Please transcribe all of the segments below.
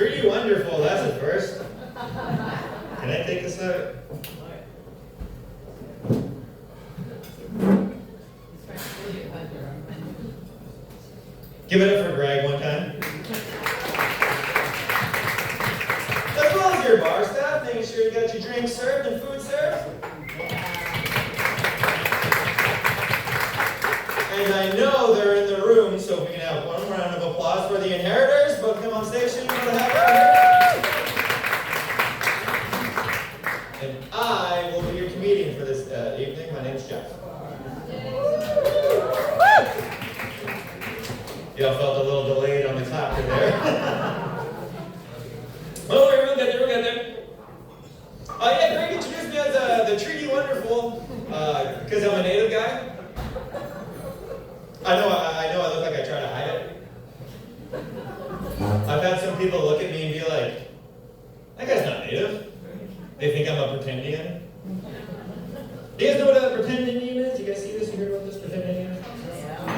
Pretty wonderful, that's a first. Can I take this out? Give it up for Greg one time. As well as your bar staff, making sure you got your drinks served and food served. And I know they're in the room, so if we can have one round of applause for the inheritors, both come on station. And I will be your comedian for this evening. My name's Jeff. Y'all felt a little delayed on the clap there. Oh, we'll get there. Yeah, Greg introduced me as the Treaty Wonderful, because I'm a native guy. I know I look like I try to hide it. I've had some people look at me and be like, that guy's not native. They think I'm a pretendian. Do you guys know what a pretendian is? You guys see this? You heard about this pretendian?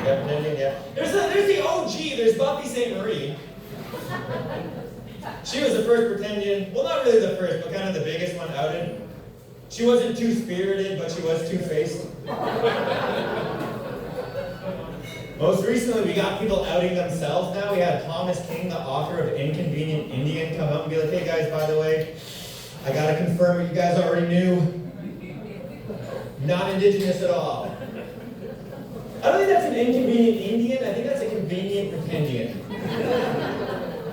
Yeah, pretendian, yeah. There's the OG, there's Buffy St. Marie. She was the first pretendian. Well, not really the first, but kind of the biggest one outed. She wasn't too spirited, but she was two-faced. Most recently, we got people outing themselves now. We had Thomas King, the author of Inconvenient Indian, come up and be like, hey guys, by the way, I gotta confirm what you guys already knew. Not indigenous at all. I don't think that's an inconvenient Indian, I think that's a convenient pretendian.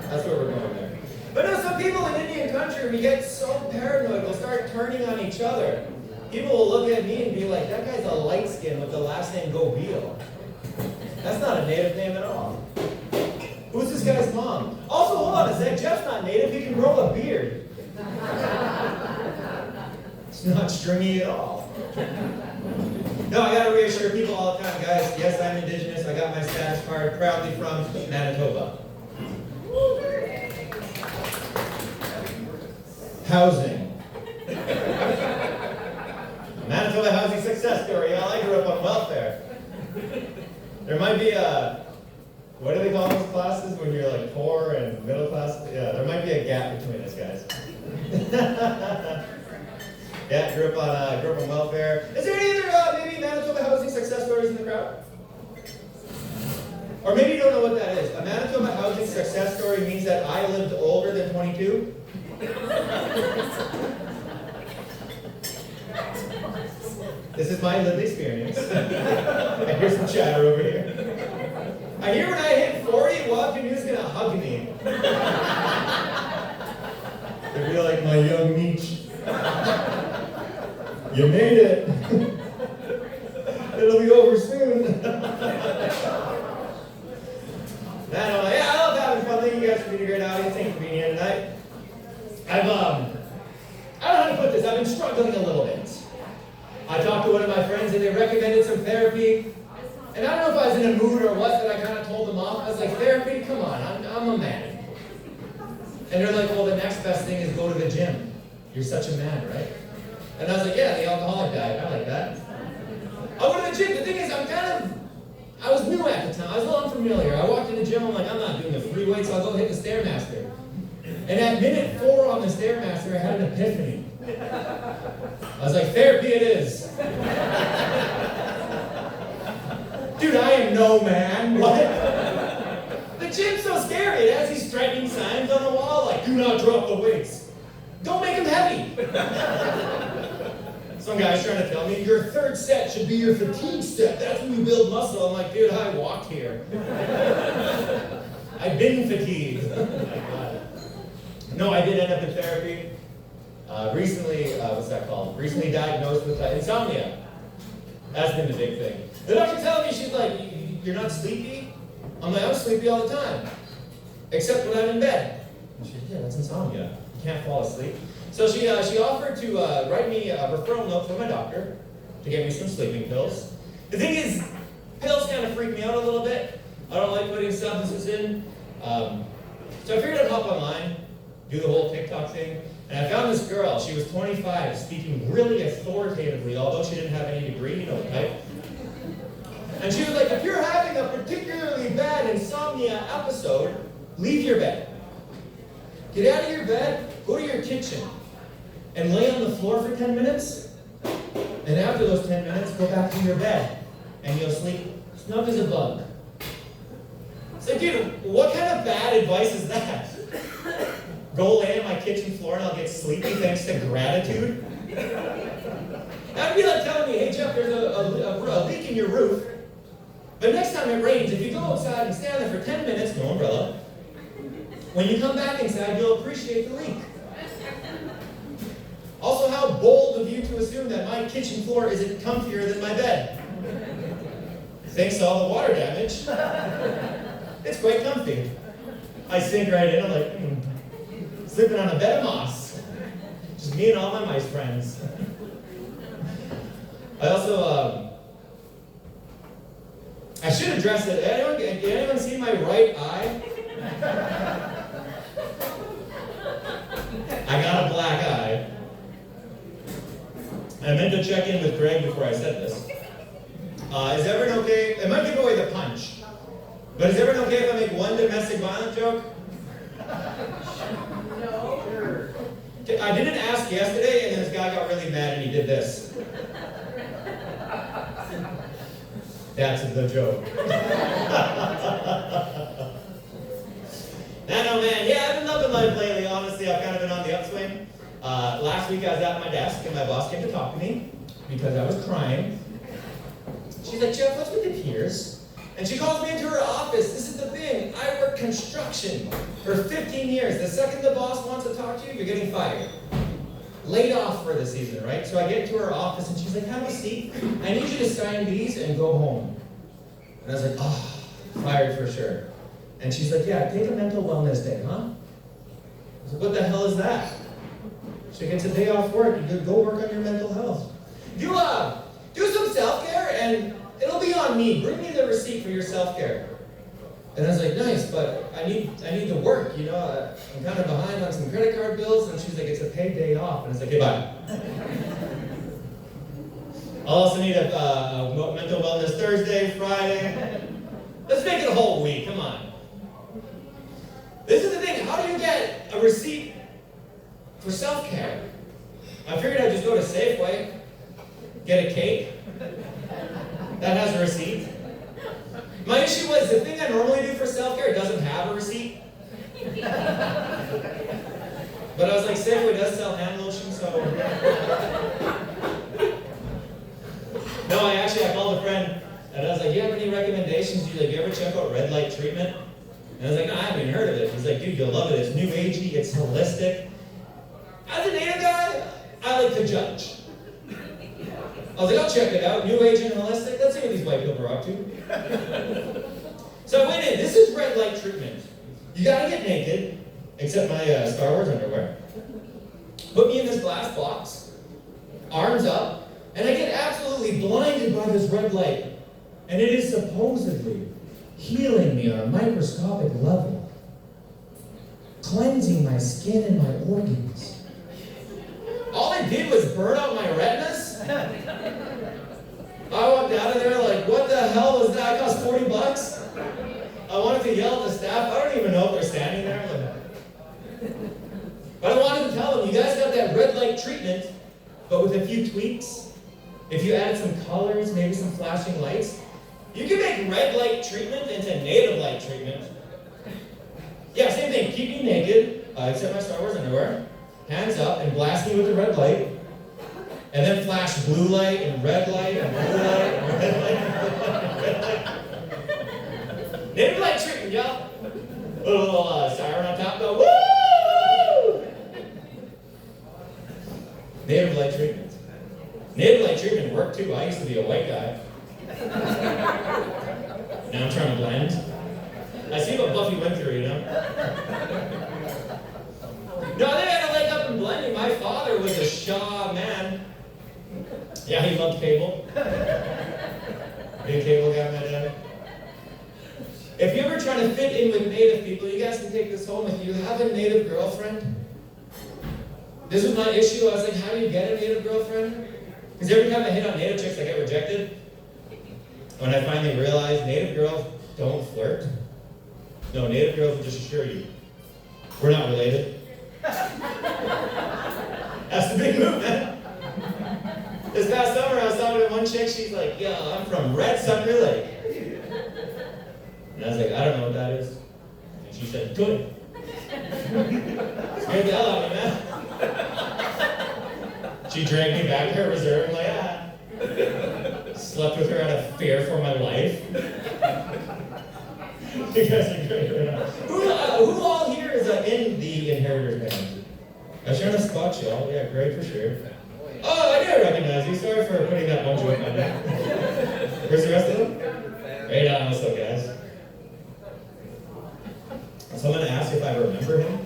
That's where we're going there. But no, some people in Indian country, we get so paranoid, we'll start turning on each other. People will look at me and be like, that guy's a light skin with the last name Gobeil. That's not a native name at all. Who's this guy's mom? Also, hold on a sec, Jeff's not native, he can grow a beard. It's not stringy at all. No, I gotta reassure people all the time, guys, yes, I'm indigenous, I got my status card, proudly from Manitoba. Housing. Manitoba housing success story, y'all. I grew up on welfare. There might be a, what do they call those classes when you're like poor and middle class? Yeah, there might be a gap between us, guys. Yeah, grew up on welfare. Is there any other maybe Manitoba housing success stories in the crowd? Or maybe you don't know what that is. A Manitoba housing success story means that I lived older than 22. This is my lived experience. I hear some chatter over here. I hear when I hit 40, Wapanu's gonna hug me. They'll be like, my young Meech. You made it. It'll be over soon. I love having fun. Thank you guys for being a great audience. Thank you for being here tonight. I don't know how to put this. I've been struggling a little bit. I talked to one of my friends and they recommended some therapy. And I don't know if I was in a mood or what, that I kind of told them off. I was like, therapy? Come on, I'm a man. And they're like, well, the next best thing is go to the gym. You're such a man, right? And I was like, yeah, the alcoholic diet. I like that. I'll go to the gym. The thing is, I was new at the time. I was a little unfamiliar. I walked in the gym, I'm like, I'm not doing the free weights, I'll go hit the Stairmaster. And at minute 4 on the Stairmaster, I had an epiphany. I was like, therapy it is. Dude, I am no man. What? The gym's so scary. It has these threatening signs on the wall, like, do not drop the weights. Don't make them heavy. Some guy's trying to tell me, your third set should be your fatigue set. That's when you build muscle. I'm like, dude, I walked here. I've been fatigued. No, I did end up in therapy. Recently, what's that called? Recently diagnosed with insomnia. That's been the big thing. The doctor telling me, she's like, you're not sleepy? I'm like, I'm sleepy all the time. Except when I'm in bed. And she's like, yeah, that's insomnia. You can't fall asleep. So she offered to write me a referral note from my doctor to get me some sleeping pills. The thing is, pills kind of freak me out a little bit. I don't like putting substances in. So I figured I'd hop online, do the whole TikTok thing, and I found this girl. She was 25, speaking really authoritatively, although she didn't have any degree, you know the type. And she was like, if you're having a particularly bad insomnia episode, leave your bed. Get out of your bed, go to your kitchen, and lay on the floor for 10 minutes. And after those 10 minutes, go back to your bed, and you'll sleep snug as a bug. It's like, dude, what kind of bad advice is that? Go lay on my kitchen floor and I'll get sleepy thanks to gratitude? That'd be like telling me, hey Jeff, there's a leak in your roof. But next time it rains, if you go outside and stand there for 10 minutes, no umbrella, when you come back inside, you'll appreciate the leak. Also, how bold of you to assume that my kitchen floor isn't comfier than my bed. Thanks to all the water damage, it's quite comfy. I sink right in, I'm like, sleeping on a bed of moss. Just me and all my mice friends. I also, I should address it. Did anyone see my right eye? I got a black eye. I meant to check in with Greg before I said this. Is everyone okay? It might give away the punch. But is everyone okay if I make one domestic violence joke? No. I didn't ask yesterday, and this guy got really mad and he did this. That's the joke. No, man. Yeah, I've been loving life lately. Honestly, I've kind of been on the upswing. Last week I was at my desk and my boss came to talk to me because I was crying. She's like, Jeff, what's with the tears? And she calls me into her office. This is the thing. I work construction for 15 years. The second the boss wants to talk to you, you're getting fired. Laid off for the season, right? So I get to her office and she's like, have a seat. I need you to sign these and go home. And I was like, oh, fired for sure. And she's like, yeah, take a mental wellness day, huh? I was like, what the hell is that? She gets a day off work. You go work on your mental health. You do some self-care and it'll be on me. Bring me the receipt for your self-care. And I was like, nice, but I need to work, you know. I'm kind of behind on some credit card bills. And she's like, it's a paid day off. And I was like, okay, bye. I'll also need a mental wellness Thursday, Friday. Let's make it a whole week, come on. This is the thing, how do you get a receipt for self-care? I figured I'd just go to Safeway, get a cake. That has a receipt. My issue was the thing I normally do for self-care doesn't have a receipt. But I was like, Safeway does sell hand lotion, so. No, I called a friend and I was like, do you have any recommendations? He's like, you ever check out red light treatment? And I was like, no, I haven't even heard of it. He's like, dude, you'll love it. It's new agey, it's holistic. As a native guy, I like to judge. I was like, I'll check it out. New age and holistic. Let's see what these white people are up to. So I went in. This is red light treatment. You gotta get naked, except my Star Wars underwear. Put me in this glass box, arms up, and I get absolutely blinded by this red light. And it is supposedly healing me on a microscopic level, cleansing my skin and my organs. All it did was burn out my retinas. I walked out of there like, what the hell was that? It cost $40. I wanted to yell at the staff. I don't even know if they're standing there. But I wanted to tell them, you guys got that red light treatment, but with a few tweaks. If you added some colors, maybe some flashing lights, you can make red light treatment into native light treatment. Yeah, same thing. Keep me naked, except my Star Wars underwear, hands up, and blast me with the red light. And then flash blue light and red light and blue light and red light and red light. Native light treatment, y'all. A little siren on top, go, woo! Native light treatment. Native light treatment worked too. I used to be a white guy. Now I'm trying to blend. I see what Buffy went through, you know? No, they had to wake up and blend. My father was a Shaw man. Yeah, he loved cable. Big cable guy, my dad. If you're ever trying to fit in with native people, you guys can take this home. If you have a native girlfriend, this was my issue. I was like, how do you get a native girlfriend? Because every time I hit on native chicks, I get rejected. When I finally realized native girls don't flirt. No, native girls will just assure you, we're not related. That's the big move, man. This past summer, I was talking to one chick. She's like, "Yo, I'm from Red Sucker Lake." And I was like, "I don't know what that is." And she said, "Good." Scared the hell out of me, man. She dragged me back to her reserve. I'm like, slept with her out of fear for my life. You guys are great right now. Who all here is in the Inheritors band? I was trying to spot you all. Yeah, great for sure. Oh, I do recognize you. Sorry for putting that one joke on you. Where's the rest of them? Right on, what's up, guys? So I'm going to ask you if I remember him.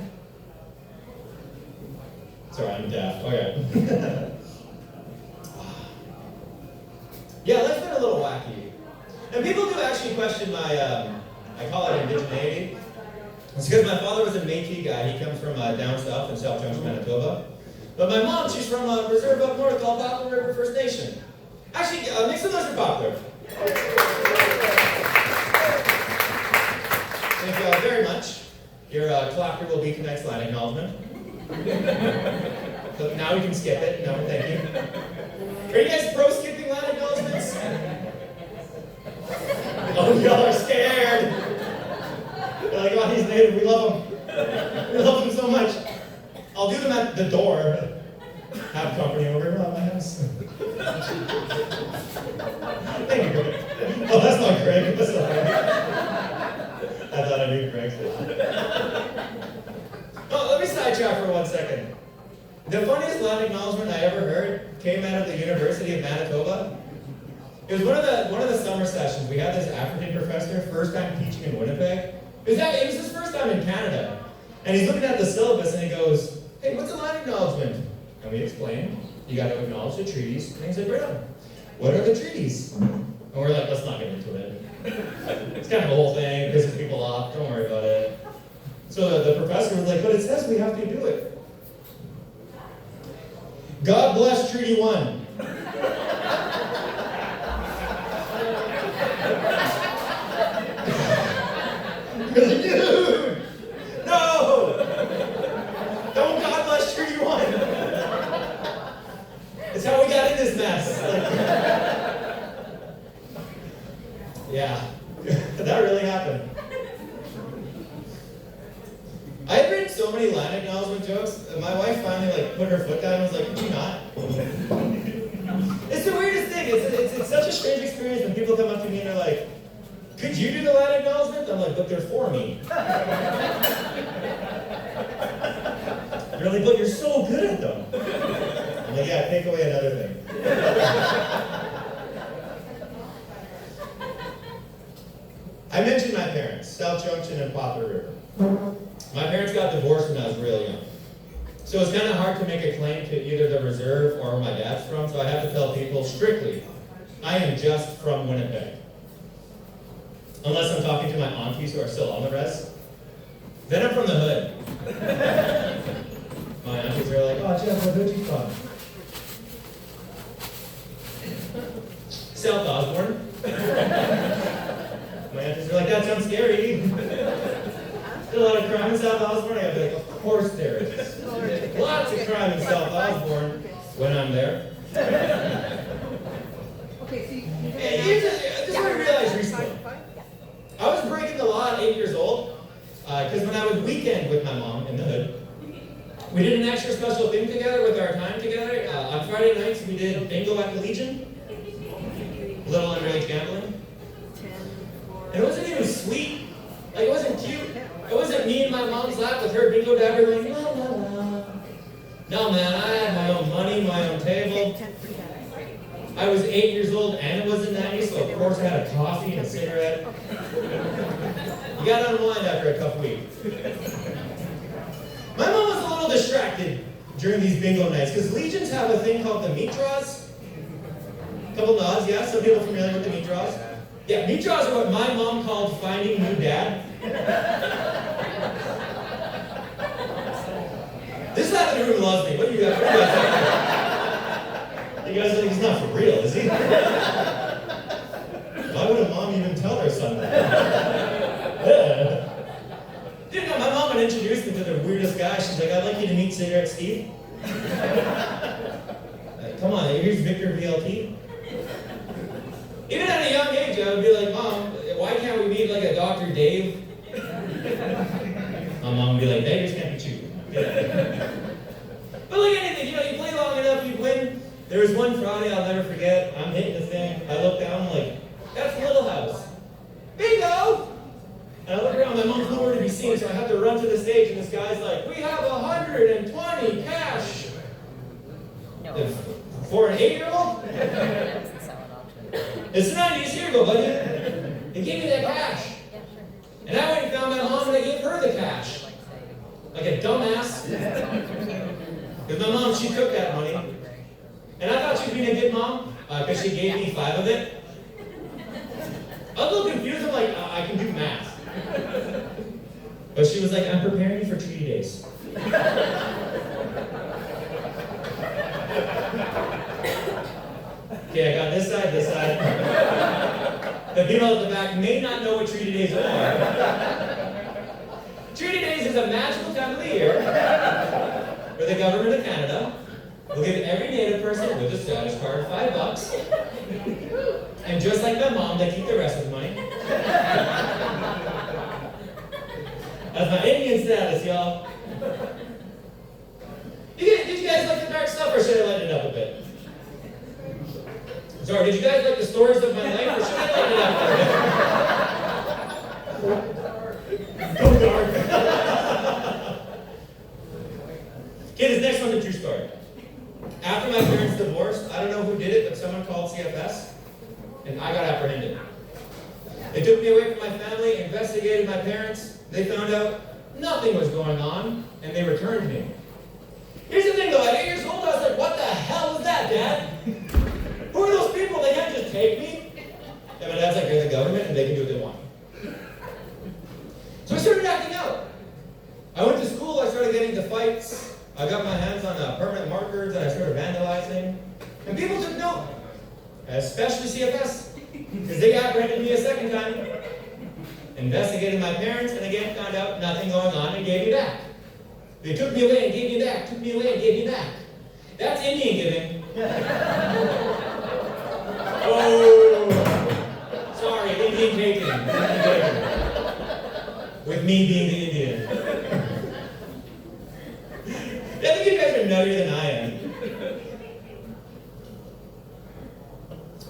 Sorry, I'm deaf. Okay. Yeah, life's been a little wacky. And people do actually question my, I call it indigeneity. It's because my father was a Métis guy. He comes from down south in South Junction, Manitoba. But my mom, she's from a reserve up north called Poplar River First Nation. Actually, make some noise for Poplar. Thank you all very much. Your clacker will be tonight's land acknowledgement. So now we can skip it. No, thank you. Are you guys pro skipping land acknowledgements? Oh, y'all are scared. You're like, oh, he's native. We love him. We love him so much. I'll do them at the door. Have company over at my house. Thank you, Greg. Oh, that's not Greg. That's not Greg. I thought I knew Greg. Oh, let me sidetrack for 1 second. The funniest land acknowledgement I ever heard came out of the University of Manitoba. It was one of the summer sessions. We had this African professor, first time teaching in Winnipeg. It was his first time in Canada. And he's looking at the syllabus and he goes, "Hey, what's a land acknowledgement?" And we explained, you got to acknowledge the treaties. And he's like, "Right on. What are the treaties?" And we're like, let's not get into it. It's kind of a whole thing, pisses people off, don't worry about it. So the professor was like, "But it says we have to do it." God bless Treaty 1. Dude! No! Don't God bless Treaty 1. It's how we got in this mess. Yeah. That really happened. I've written so many land acknowledgement jokes, and my wife finally put her foot down and was like, "Could you not?" It's the weirdest thing. It's such a strange experience when people come up to me and they're like, "Could you do the land acknowledgement?" I'm like, "But they're for me." They're like, "But you're so good at them." I'm like, "Yeah, take away another thing." I mentioned my parents, South Junction and Poplar River. My parents got divorced when I was real young. So it's kind of hard to make a claim to either the reserve or where my dad's from, so I have to tell people strictly, I am just from Winnipeg. Unless I'm talking to my aunties who are still on the res. Then I'm from the hood. My aunties are like, "Oh, Jeff, what hood you from?" South Osborne. My aunties are like, "That sounds scary." Still a lot of crime in South Osborne? I'd be like, "Of course there is. Lots of crime in South Osborne when I'm there." Okay, so This is what I realized recently. I was breaking the law at 8 years old, because when I would weekend with my mom in the hood, we did an extra special thing together with our time together. On Friday nights, we did bingo at the Legion. A little underage gambling. And it wasn't even sweet. It wasn't cute. It wasn't me in my mom's lap with her bingo dabber going, la la la. No, man, I had my own money, my own table. I was 8 years old and it was the 90s, so of course I had a coffee and a cigarette. You gotta unwind after a tough week. My mom was a little distracted during these bingo nights, because Legions have a thing called the meat draws. Couple nods, yeah? Some people familiar with the meat draws? Yeah, meat draws are what my mom called finding new dad. This side of the room loves me. What do you guys think? You guys think he's not for real, is he? Why would a mom even tell her son that? Dude, no, my mom would introduce me to the weirdest guy. She's like, I'd like you to meet Cigarette Steve. Come on, here's Victor VLT. Even at a young age, I would be like, Mom, why can't we meet like a Dr. Dave? My mom would be like, beggars can't be choosers. But like anything, you know, you play long enough, you win. There was one Friday I'll never forget. I'm hitting the thing. I look down, I'm like, that's Little House. Bingo! And I look around, my mom's nowhere to be seen, so I have to run to the stage, and this guy's like, we have 120 cash. No. For an 8-year-old? It's the 90s, here you go, buddy. They gave me that cash. And I went and found my mom, and I gave her the cash. Like a dumbass. Because my mom, she took that money. And I thought she was being a good mom, because she gave me 5 of it. I was a little confused, I'm like, I can do math. But she was like, I'm preparing you for treaty days. Okay, I got this side, this side. The people at the back may not know what treaty days are. Treaty days is a magical time of the year where the government of Canada will give every Native person with a status card $5. And just like my mom, they keep the rest of the money. That's my Indian status, y'all. Did you guys like the dark stuff, or should I lighten it up a bit? Sorry, did you guys like the stories of my life, or should I lighten it up a bit? Go dark. Okay, this next one's a true story. After my parents divorced, I don't know who did it, but someone called CFS, and I got apprehended. They took me away from my family, investigated my parents. They found out nothing was going on, and they returned me. Here's the thing though, at 8 years old, I was like, what the hell was that, Dad? Who are those people? They can't just take me. And my dad's like, they're the government, and they can do what they want. So I started acting out. I went to school, I started getting into fights. I got my hands on permanent markers, and I started vandalizing. And people took note, especially CFS, because they apprehended me a second time. Investigated my parents, and again found out nothing going on and gave me back. They took me away and gave me back, took me away and gave me back. That's Indian giving. Oh, sorry, Indian taking. With me being the Indian. I think you guys are nuttier than I am.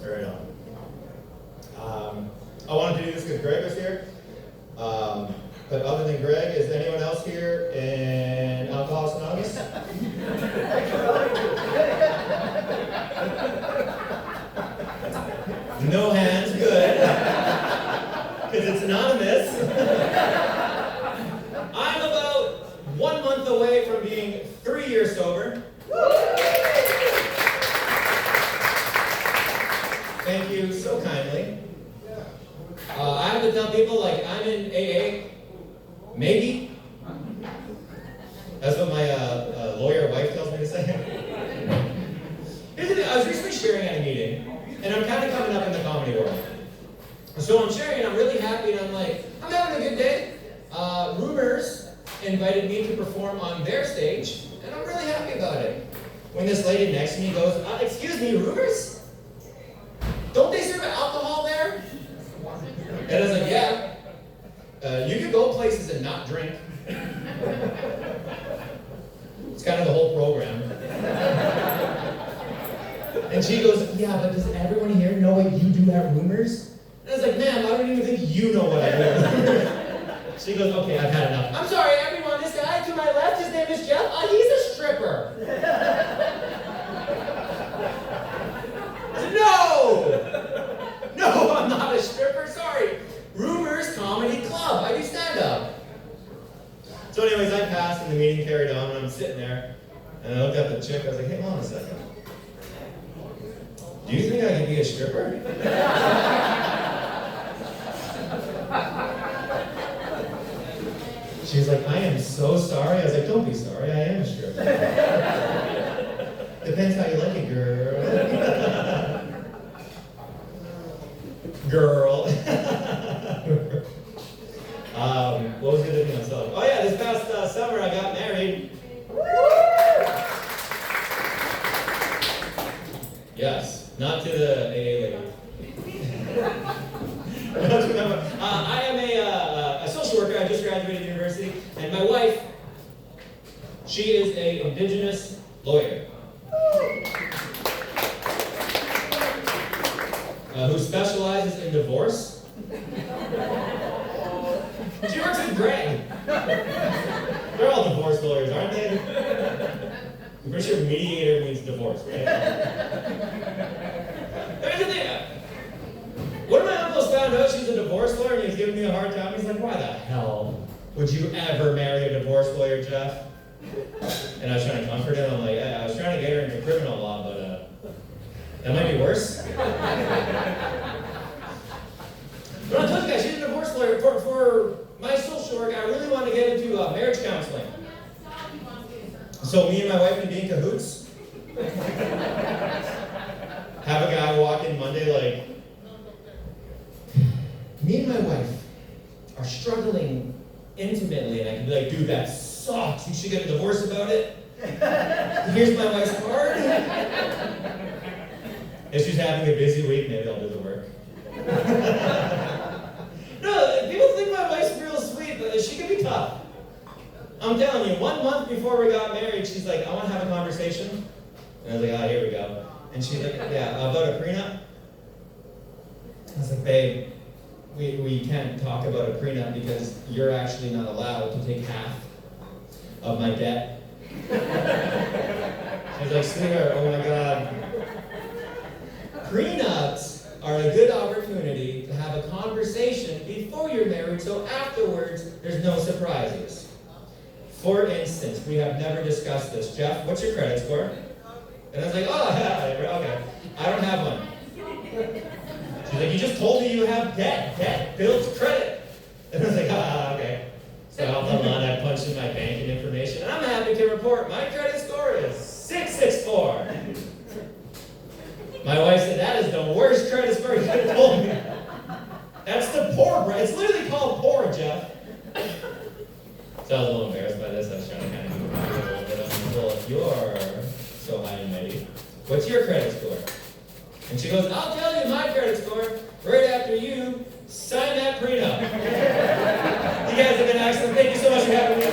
Right on. I wanted to do this because Greg was here. But other than Greg, is anyone else here in Alcoholics Anonymous? No hands, good. Because it's anonymous. I'm about 1 month away from being 3 years sober. Thank you so kindly. I have to tell people, like, I'm in AA. Maybe. That's what my lawyer wife tells me to say. Here's the thing, I was recently sharing at a meeting, and I'm kind of coming up in the comedy world. So I'm sharing, and I'm really happy, and I'm like, I'm having a good day. Rumors invited me to perform on their stage, and I'm really happy about it. When this lady next to me goes, excuse me, Rumors? Don't they serve alcohol there? And I was like, yeah. You could go places and not drink. It's kind of the whole program. And she goes, yeah, but does everyone here know what you do at Rumors? And I was like, ma'am, I don't even think you know what I do. She goes, okay, I've had enough. I'm sorry, everyone, this guy to my left, his name is Jeff. He's a stripper. I said, no, I'm not a stripper, sorry. Rumors Comedy Club. I do stand-up. So anyways, I passed and the meeting carried on, and I'm sitting there, and I looked at the chick, I was like, hey, hold on a second. Do you think I can be a stripper? She's like, I am so sorry. I was like, don't be sorry, I am a stripper. Depends how you like it, girl. Girl. What was the other thing I was telling you? Oh yeah, this past summer I got Yes, not to the AA lady. I am a social worker. I just graduated university, and my wife, she is an Indigenous lawyer who specializes in divorce. She works with Greg. They're all divorce lawyers, aren't they? I'm pretty sure mediator means divorce, right? One of my uncles found out she's a divorce lawyer and he was giving me a hard time. He's like, why the hell would you ever marry a divorce lawyer, Jeff? And I was trying to comfort him. I'm like, I was trying to get her into criminal law, but that might be worse. But I told you guys, she's a divorce lawyer. For my social work, I really want to get into marriage counseling. So me and my wife can be in cahoots. Have a guy walk in Monday like, me and my wife are struggling intimately, and I can be like, dude, that sucks. You should get a divorce about it. Here's my wife's card. If she's having a busy week, maybe I'll do the work. No, people think my wife's real sweet, but she can be tough. I'm telling you, 1 month before we got married, she's like, I want to have a conversation. And I was like, here we go. And she's like, yeah, about a prenup? I was like, babe, we can't talk about a prenup because you're actually not allowed to take half of my debt. She's like, sweetheart, oh my God. Prenups are a good opportunity to have a conversation before you're married, so afterwards, there's no surprises. For instance, we have never discussed this. Jeff, what's your credit score? And I was like, oh, yeah, okay. I don't have one. She's like, you just told me you have debt. Debt builds credit. And I was like, okay. So I helped them on. I punched in my banking information. And I'm happy to report my credit score is 664. My wife said, that is the worst credit score you could have told me. That's the poor, bro. It's literally called poor, Jeff. So I was a little embarrassed by this. I was trying to kind of move back a little bit. I'm like, well, if you're so high and mighty, what's your credit score? And she goes, I'll tell you my credit score right after you sign that prenup. You guys have been excellent. Thank you so much for having me.